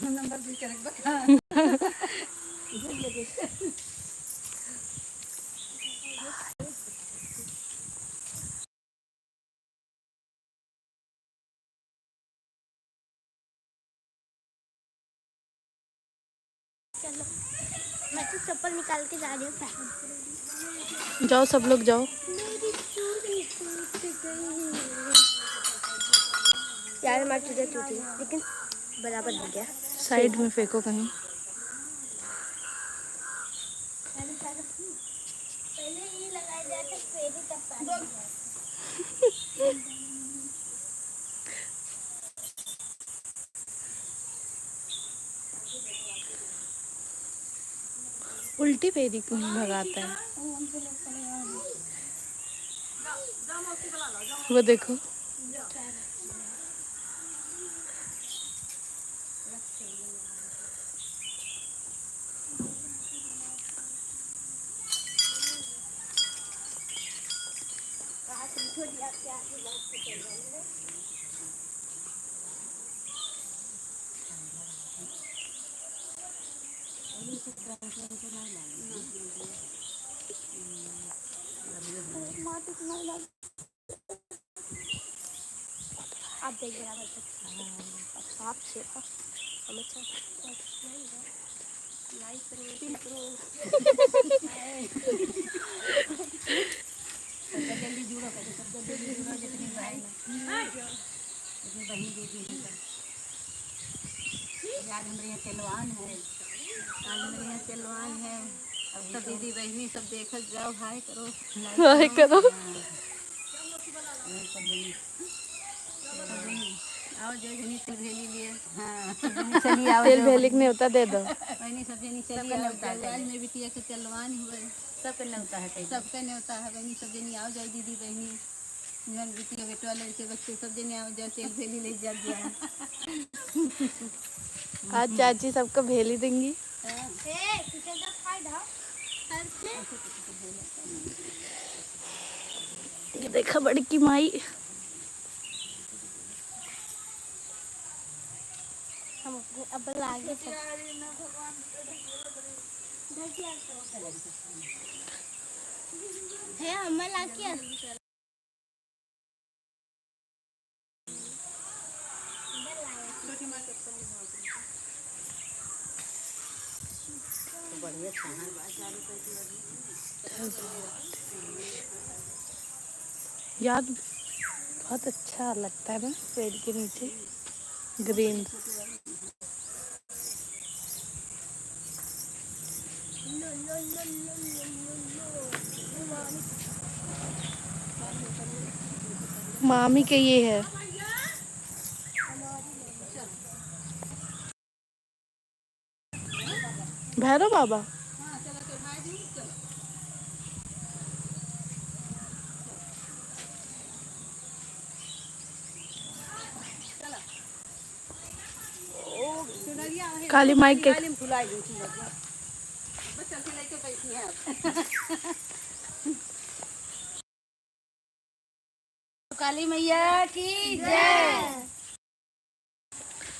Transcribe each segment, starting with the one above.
Number भी correct बता। चलो मैं तो चप्पल निकाल के जा रही हूँ पहन। जाओ सब लोग जाओ। मेरी चूड़ी टूट गई यार, हमारी चूड़ी टूटी लेकिन बराबर हो गया। साइड में फेंको कहीं। पहले ये लगाया जाता फिर ही तब उल्टी फेरी क्यों भगाता है वो देखो। आप देख बराबर आप से हमेशा लाइक जल्दी जुड़ो, सब जल्दी जुड़ो, जितनी बहन उतनी बहन दीदी है। आज हमारे यहाँ तिलवान है, आज हमारे यहाँ तिलवान है। अब सब दीदी बहनी सब देखा जाओ, हाय करो, हाय करो। आओ जो जनी तेल भेली लिए। हाँ चलिए आओ, तेल भेलिक नहीं होता दे दो। बहनी सब जनी चलिए आओ। आज में बिटिया के तिलवान हुए, सबका न्योता है, सबका न्योता है। बहनी सब जनी आओ जाओ, दीदी बहनी जन बिटिया बेटवा लड़के बच्चे सब जने आओ जाओ, तेल भेली ले जा दिया। आज चाची सबको भेली देंगी। ये देखा बड़ी की माई। हम अब आगे है हमें लाके यार बहुत अच्छा लगता है ना पेड़ के नीचे ग्रीन। मामी के ये है भैरव बाबा। काली माई के काली मैया की जय,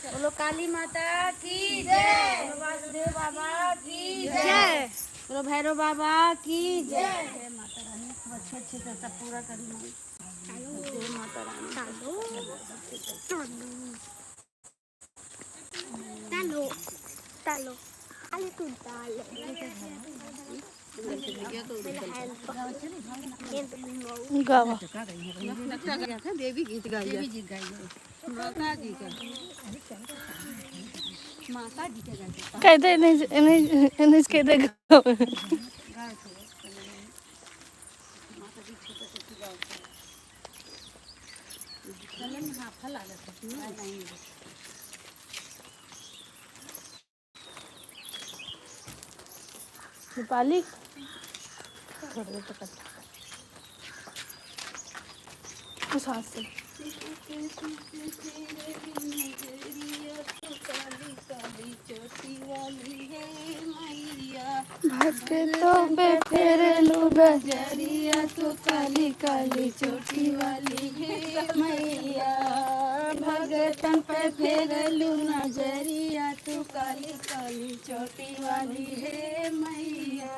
बोलो काली माता की जय, बोलो वासुदेव बाबा की जय, बोलो भैरव बाबा की जय। जय माता रानी, अच्छे अच्छे से सब पूरा करी। जय माता रानी। तालो तालो अरे तू डाल गावा देवी गीत गाइए, देवी गीत गाइए, माता जी का, माता जी का गाइए। कहते नहीं नहीं नहीं कहते गाओ। माता जी छोटा छोटा गाओ। चलन हाँ फल आ जाता है नहीं। नेपाली थोड़ा देर तक उस हाथ से भक्तों पे तेरे लो नजरिया तो काली काली चोटी वाली है मैया। भगतन पे फेरलू नजरिया तू काली काली चोटी वाली है मैया।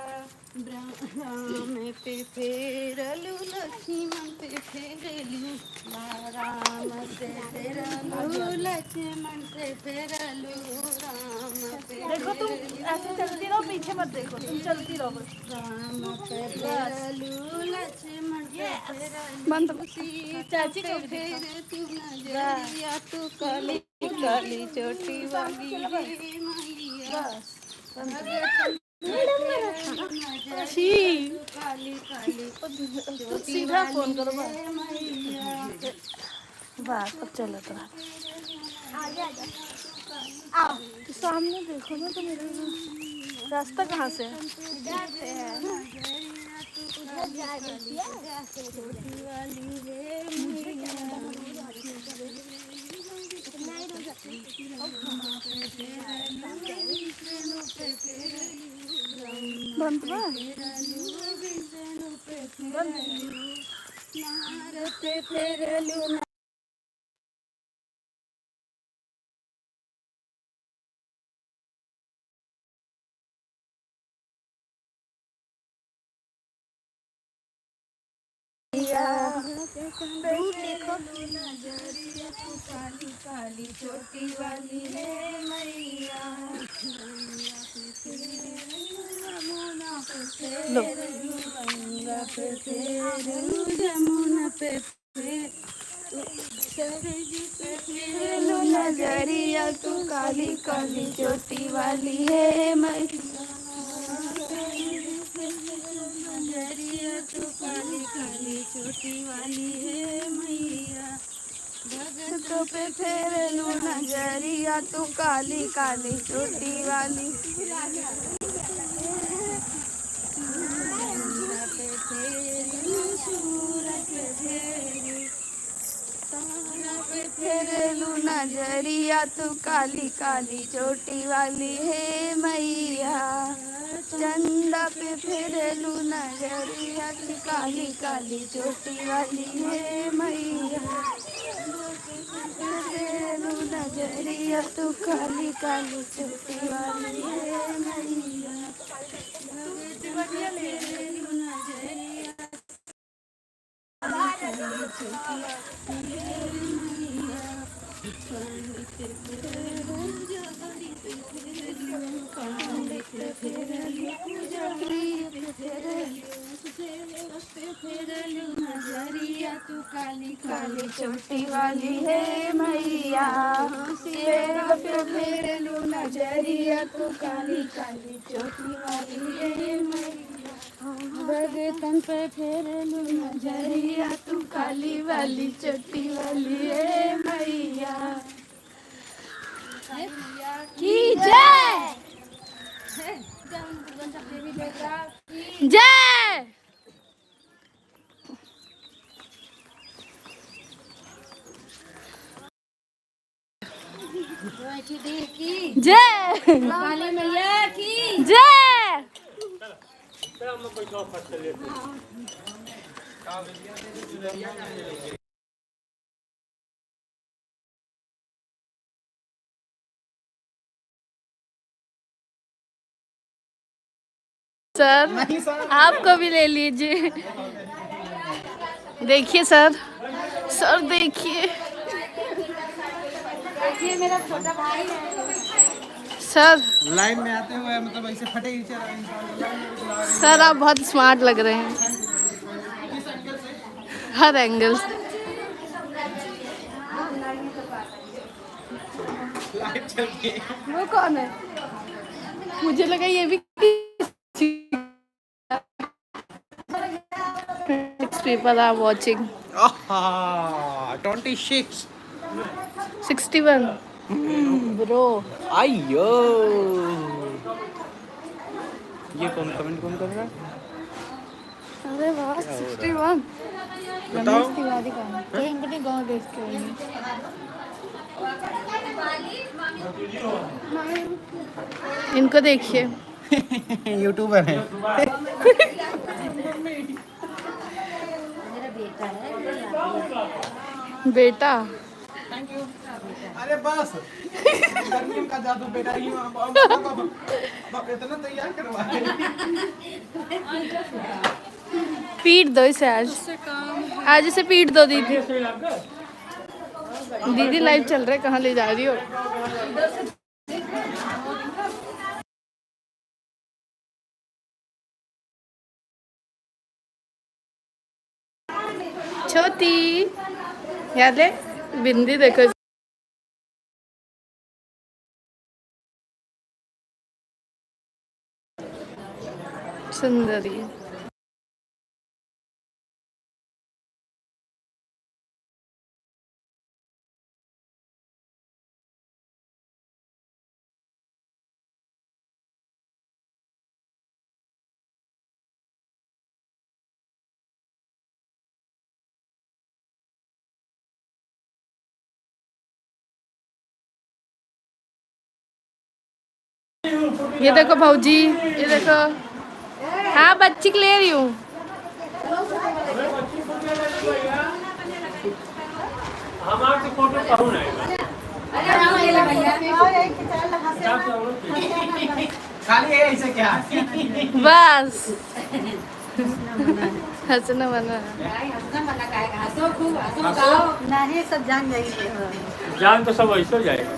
राम पे फेरलू लक्ष्मण पे फेरलू राम से फेरलू लक्ष्मण से फेरलू राम पे। देखो तुम ऐसे चलती रहो, पीछे मत देखो, तुम चलती रहो बस। राम पे फेरलू लक्ष्मण पे फेरलू बंद चाची को फेर तू नजरिया तू काली काली चोटी वाली है मैया। काली काली सीधा फोन करो बस। मैया। बस अब चलो तो आगे आ जाओ। आओ सामने देखो ना, तो मेरे रास्ता कहाँ से है? इधर से है, उधर जा रही है। चोटी वाली है मैया। बंद बा पे फेरलू दूर देखो। नजरिया तू काली काली चोटी वाली है मैया। लो गंगा पे फेरलू जमुना पे फेरलू नजरिया तू काली काली चोटी वाली है मैया। नजरिया तू काली काली चोटी वाली है मैया। भगतों पे फेरलू नजरिया तू काली काली चोटी वाली। पे फेरलू सूरज पे फेरलू नजरिया तू काली काली चोटी वाली है मैया। चंदा पे फेरलू नजरिया तू काली काली चोटी वाली है मैया। फेरलू नजरिया तू काली काली चोटी वाली है मैया। फेरलू नजरिया नजरिया तू काली काली चोटी वाली है मैया। शेर पे फेरलू नजरिया तू काली काली चोटी वाली है मैया। भगतन पे फेरलू नजरिया तू काली वाली चोटी वाली है मैया। की जय जय जय काली मैया की जय। सर आपको भी ले लीजिए। देखिए सर, सर देखिए, ये मेरा छोटा भाई है। सर लाइन में आते हुए मतलब ऐसे फटे ही चला सर आप बहुत स्मार्ट लग रहे हैं हर एंगल से। लाइट चल गई। वो कौन है? मुझे लगा ये भी people are watching. 26 61 bro. अयो ये कौन कमेंट कौन कर रहा है? अरे वाह 61 बताओ। रमेश तिवारी का है। तो इनके गाँव देख के इनको देखिए यूट्यूबर है। बेटा थैंक यू। अरे बस गर्मी का जादू बेटा ही बाप इतना तैयार करवाए। पीट दो इसे आज, आज इसे पीट दो दीदी। दीदी लाइव चल रहा है, कहाँ ले जा रही हो? छोटी याद है बिंदी देखो सुंदरी। ये देखो भाऊजी, ये देखो। हाँ बच्ची के ले रही हूँ। हमारे फोटो पाहू नहीं खाली है ऐसे क्या? बस हंसना बना। नहीं सब जान जाएगी। जान तो सब ऐसे हो जाएगा।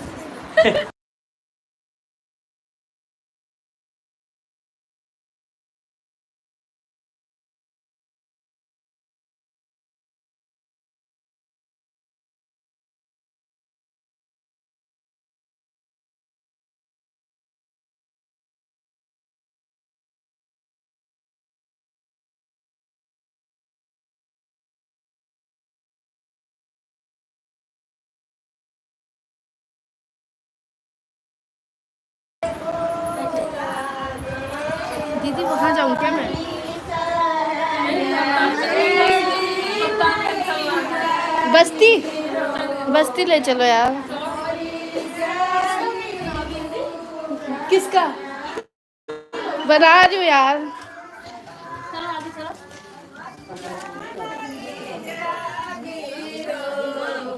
दीदी वहाँ जाऊँ क्या मैं? बस्ती बस्ती ले चलो यार। किसका बना रही हूँ यार।